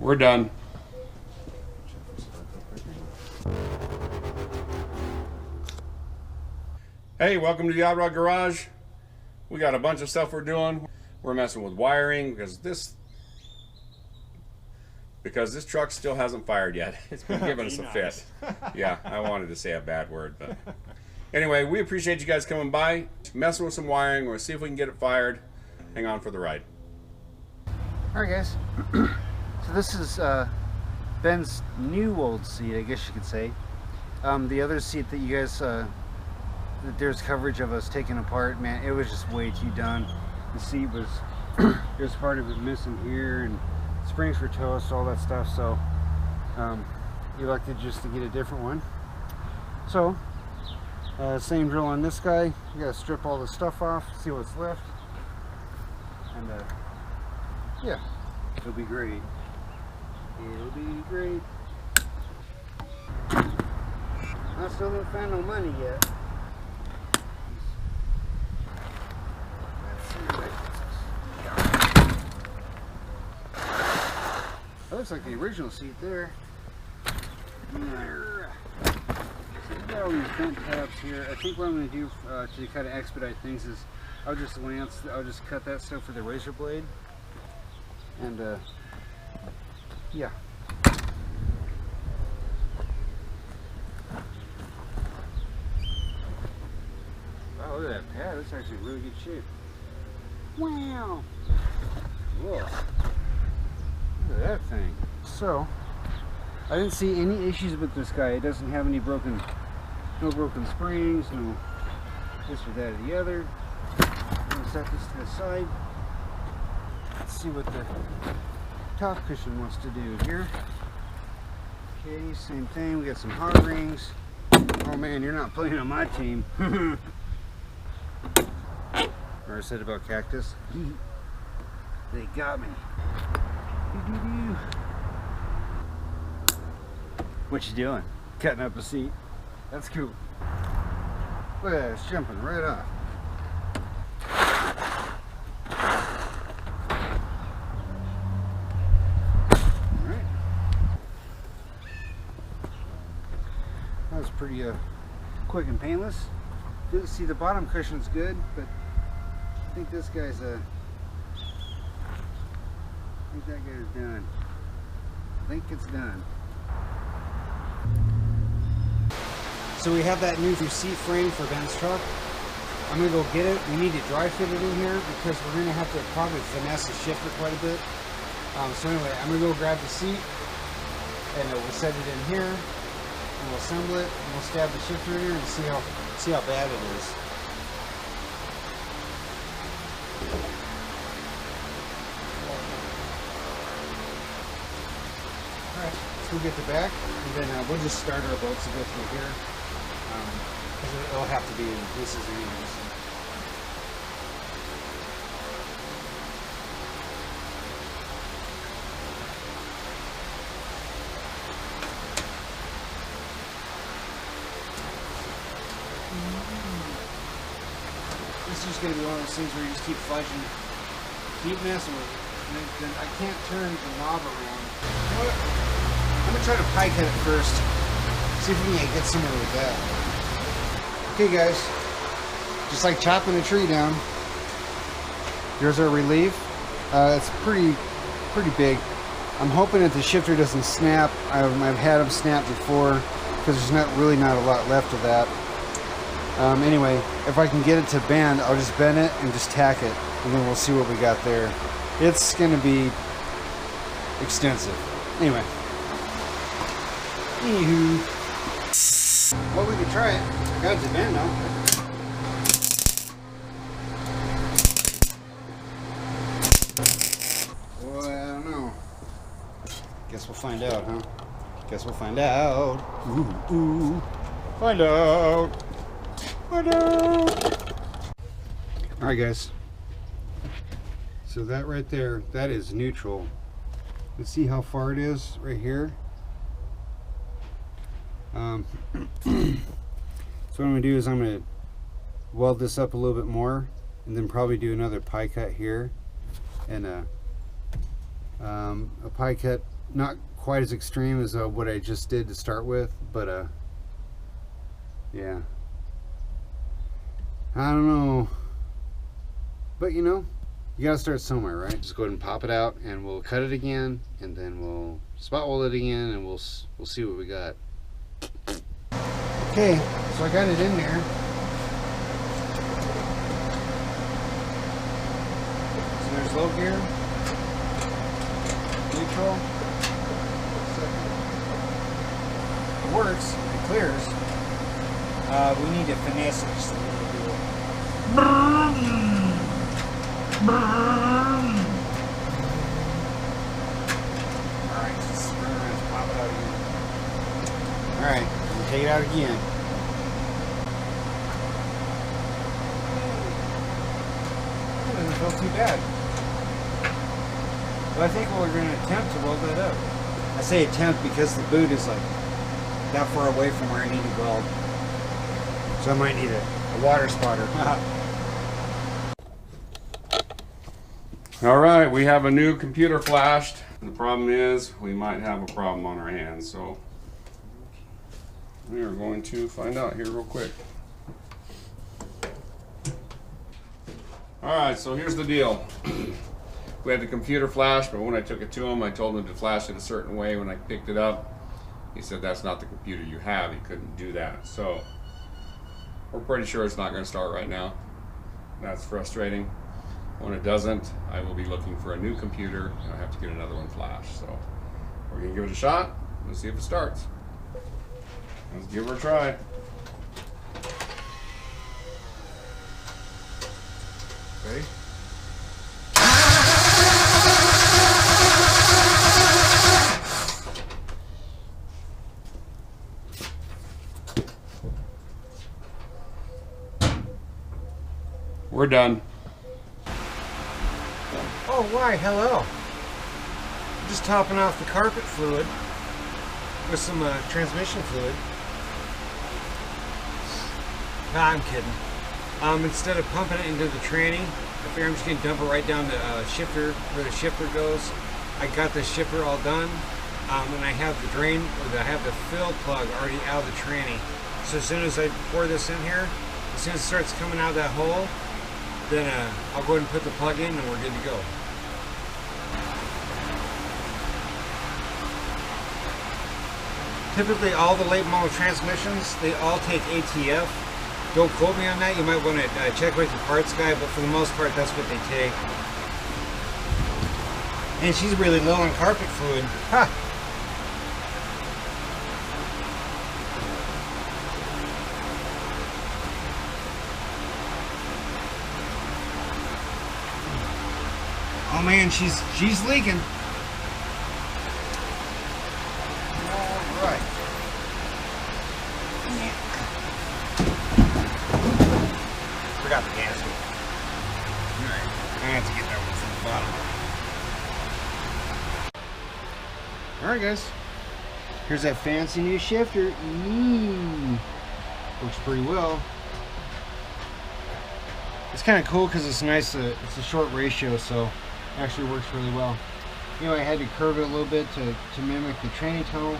We're done. Hey, welcome to the Odd Rod Garage. We got a bunch of stuff we're doing. We're messing with wiring because this truck still hasn't fired yet. It's been giving us a fit. Yeah, I wanted to say a bad word, but anyway, we appreciate you guys coming by, messing with some wiring. We'll see if we can get it fired. Hang on for the ride. All right, guys. So this is Ben's new old seat, I guess you could say. The other seat that you guys, that there's coverage of us taking apart, man, it was just way too done. The seat was, there's part of it missing here, and springs were toast, all that stuff. So we elected just to get a different one. So same drill on this guy. You gotta strip all the stuff off, see what's left, and yeah, it'll be great. It'll be great. I still haven't found no money yet. That looks like the original seat there. So we've got all these bent tabs here. I think what I'm going to do to kind of expedite things is I'll just cut that stuff with a razor blade. And yeah. Wow, look at that pad. That's actually in really good shape. Wow. Whoa. Look at that thing. So, I didn't see any issues with this guy. It doesn't have any no broken springs, no this or that or the other. I'm going to set this to the side. Let's see what the top cushion wants to do here. Okay, same thing. We got some hard rings. Oh man, you're not playing on my team. Or I said about cactus. They got me. What you doing? Cutting up a seat. That's cool. Look at that, it's jumping right off. Alright. That was pretty quick and painless. Didn't see the bottom cushion's good, but I think this guy's I think that guy's done. I think it's done. So we have that new seat frame for Ben's truck. I'm gonna go get it. We need to dry fit it in here because we're gonna have to probably finesse the shifter quite a bit. So anyway, I'm gonna go grab the seat and we'll set it in here and we'll assemble it and we'll stab the shifter in here and see how bad it is. Alright, let's go get the back, and then we'll just start our bolts to go through here, because it'll have to be in pieces anyways. This is just going to be one of those things where you just keep fudging, keep messing with it. And I can't turn the knob around. You know what? I'm going to try to pie cut it first. See if we can get somewhere with that. Okay guys, just like chopping a tree down. Here's our relief. It's pretty big. I'm hoping that the shifter doesn't snap. I've had them snap before because there's not a lot left of that. Anyway, if I can get it to bend, I'll just bend it and just tack it, and then we'll see what we got there. It's going to be extensive. Anyway. Anywho. Well, we can try it. I got it to bend now. Well, I don't know. Guess we'll find out, huh? Guess we'll find out. Ooh, ooh. Find out. Find out. Alright, guys. So that right there, that is neutral. Let's see how far it is right here. So what I'm going to do is I'm going to weld this up a little bit more and then probably do another pie cut here and a pie cut not quite as extreme as what I just did to start with, but yeah, I don't know, but you know, you gotta start somewhere, right? Just go ahead and pop it out, and we'll cut it again, and then we'll spot weld it again, and we'll see what we got. Okay, so I got it in there. So there's low gear, neutral, second. It works, it clears. We need to finesse it just a little bit. Alright, just spin around, pop it out again. Alright, we'll take it out again. It doesn't feel too bad. But I think we're going to attempt to weld that up. I say attempt because the boot is like that far away from where I need to weld. So I might need a water spotter. All right, we have a new computer flashed. The problem is we might have a problem on our hands, so we are going to find out here real quick. All right, so here's the deal. We had the computer flash, but when I took it to him, I told him to flash it a certain way. When I picked it up, he said that's not the computer you have. He couldn't do that. So we're pretty sure it's not going to start right now. That's frustrating. When it doesn't, I will be looking for a new computer, and I have to get another one flashed. So we're going to give it a shot. Let's see if it starts. Let's give her a try. Ready? We're done. Oh, why? Hello. I'm just topping off the carpet fluid with some transmission fluid. Nah, I'm kidding. Instead of pumping it into the tranny, I figure I'm just going to dump it right down the shifter where the shifter goes. I got the shifter all done, and I have the drain, or I have the fill plug already out of the tranny. So as soon as I pour this in here, as soon as it starts coming out of that hole, then I'll go ahead and put the plug in and we're good to go. Typically all the late model transmissions, they all take ATF. Don't quote me on that, you might want to check with your parts guy, but for the most part that's what they take. And she's really low on carpet fluid. Ha! Oh man, she's leaking. All right. Forgot the gasket. All right, I have to get that one from the bottom. All right, guys. Here's that fancy new shifter. Works pretty well. It's kind of cool because it's nice. It's a short ratio, so it actually works really well. You know, I had to curve it a little bit to mimic the tranny tunnel,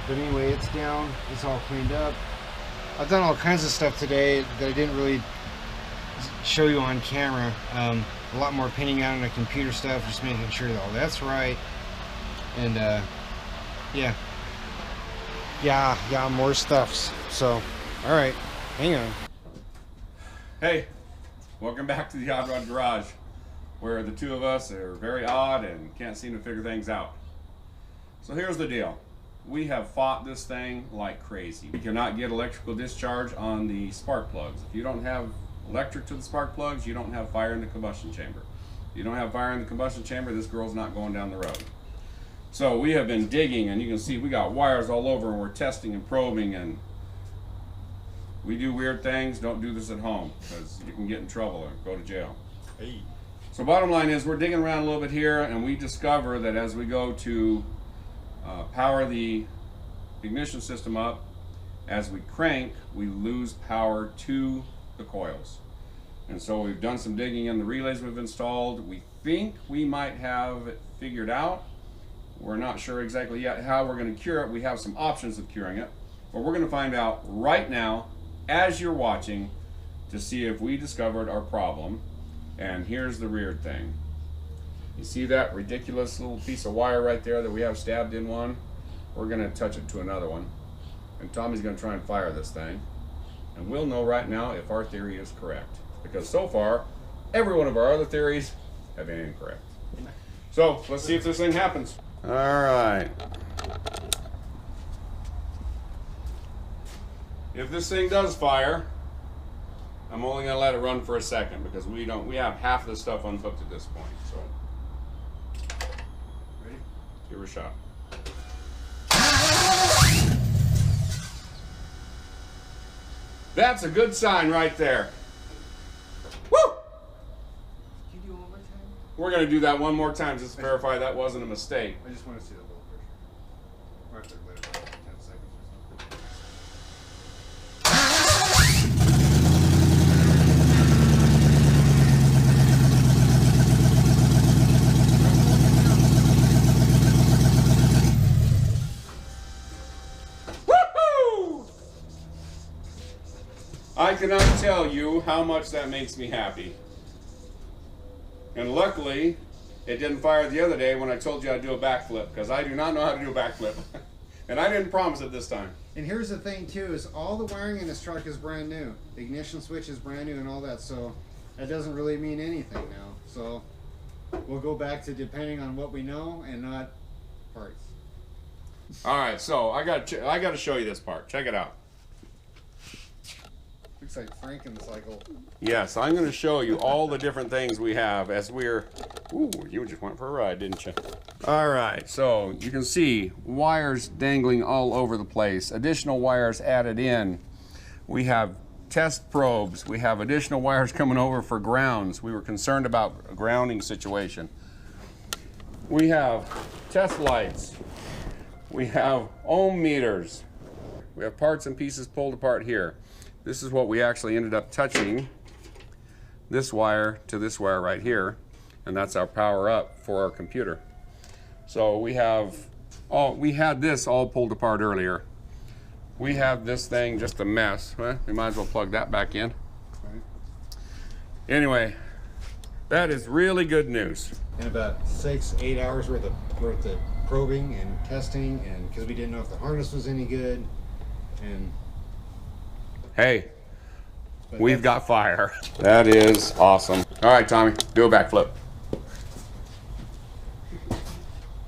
but anyway, it's down. It's all cleaned up. I've done all kinds of stuff today that I didn't really show you on camera. A lot more painting out on the computer stuff, just making sure that all that's right. And yeah, more stuffs. So, all right, hang on. Hey. Welcome back to the Odd Rod Garage, where the two of us are very odd and can't seem to figure things out. So here's the deal. We have fought this thing like crazy. We cannot get electrical discharge on the spark plugs. If you don't have electric to the spark plugs, you don't have fire in the combustion chamber. If you don't have fire in the combustion chamber, this girl's not going down the road. So we have been digging, and you can see we got wires all over, and we're testing and probing, and we do weird things. Don't do this at home because you can get in trouble or go to jail. Hey. So bottom line is we're digging around a little bit here, and we discover that as we go to power the ignition system up, as we crank, we lose power to the coils. And so we've done some digging in the relays we've installed. We think we might have it figured out. We're not sure exactly yet how we're going to cure it. We have some options of curing it, but we're going to find out right now as you're watching to see if we discovered our problem. And here's the weird thing. You see that ridiculous little piece of wire right there that we have stabbed in one? We're going to touch it to another one, and Tommy's going to try and fire this thing, and we'll know right now if our theory is correct, because so far every one of our other theories have been incorrect. So let's see if this thing happens. All right. If this thing does fire, I'm only going to let it run for a second because we have half the stuff unhooked at this point. So, ready? Give her a shot. That's a good sign right there. Woo! Can you do it one more time? We're going to do that one more time just to verify that wasn't a mistake. I just want to see the blood pressure. Or if they're later, about 10 seconds or something. Woohoo! I cannot tell you how much that makes me happy. And luckily, it didn't fire the other day when I told you I'd do a backflip, because I do not know how to do a backflip. And I didn't promise it this time. And here's the thing too, is all the wiring in this truck is brand new. The ignition switch is brand new and all that, so that doesn't really mean anything now. So we'll go back to depending on what we know and not parts. All right, so I got to show you this part. Check it out. Looks like Frankencycle. Yes, I'm going to show you all the different things we have as we're... Ooh, you just went for a ride, didn't you? All right, so you can see wires dangling all over the place. Additional wires added in. We have test probes. We have additional wires coming over for grounds. We were concerned about a grounding situation. We have test lights. We have ohm meters. We have parts and pieces pulled apart here. This is what we actually ended up touching, this wire to this wire right here, and that's our power up for our computer. So we had this all pulled apart earlier. We have this thing just a mess. Well, we might as well plug that back in. Right. Anyway, that is really good news. And about 6-8 hours worth of probing and testing, and because we didn't know if the harness was any good, and hey, we've got fire. That is awesome. All right, Tommy, do a backflip.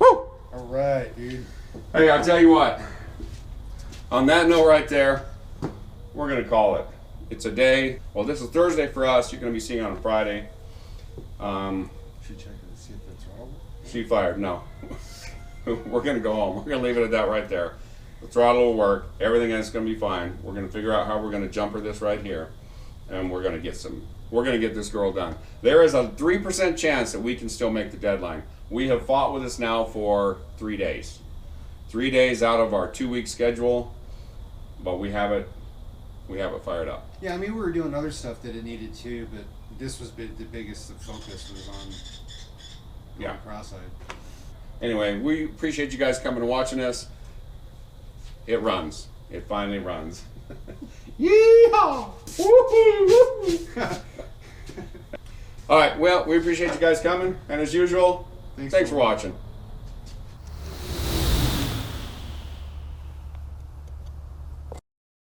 Woo! all right, dude. Hey, I'll tell you what. On that note right there, we're going to call it. It's a day. Well, this is Thursday for us. You're going to be seeing it on Friday. Should check and see if that's wrong. She fired. No. We're going to go home. We're going to leave it at that right there. The throttle will work. Everything is going to be fine. We're going to figure out how we're going to jumper this right here, and we're going to get this girl done. There is a 3% chance that we can still make the deadline. We have fought with this now for 3 days. 3 days out of our 2-week schedule, but we have it fired up. Yeah, I mean, we were doing other stuff that it needed to, but this was the biggest focus was on cross-eyed. Anyway, we appreciate you guys coming and watching us. It runs. It finally runs. Yeehaw! Woohoo! All right, well, we appreciate you guys coming, and as usual, thanks for watching.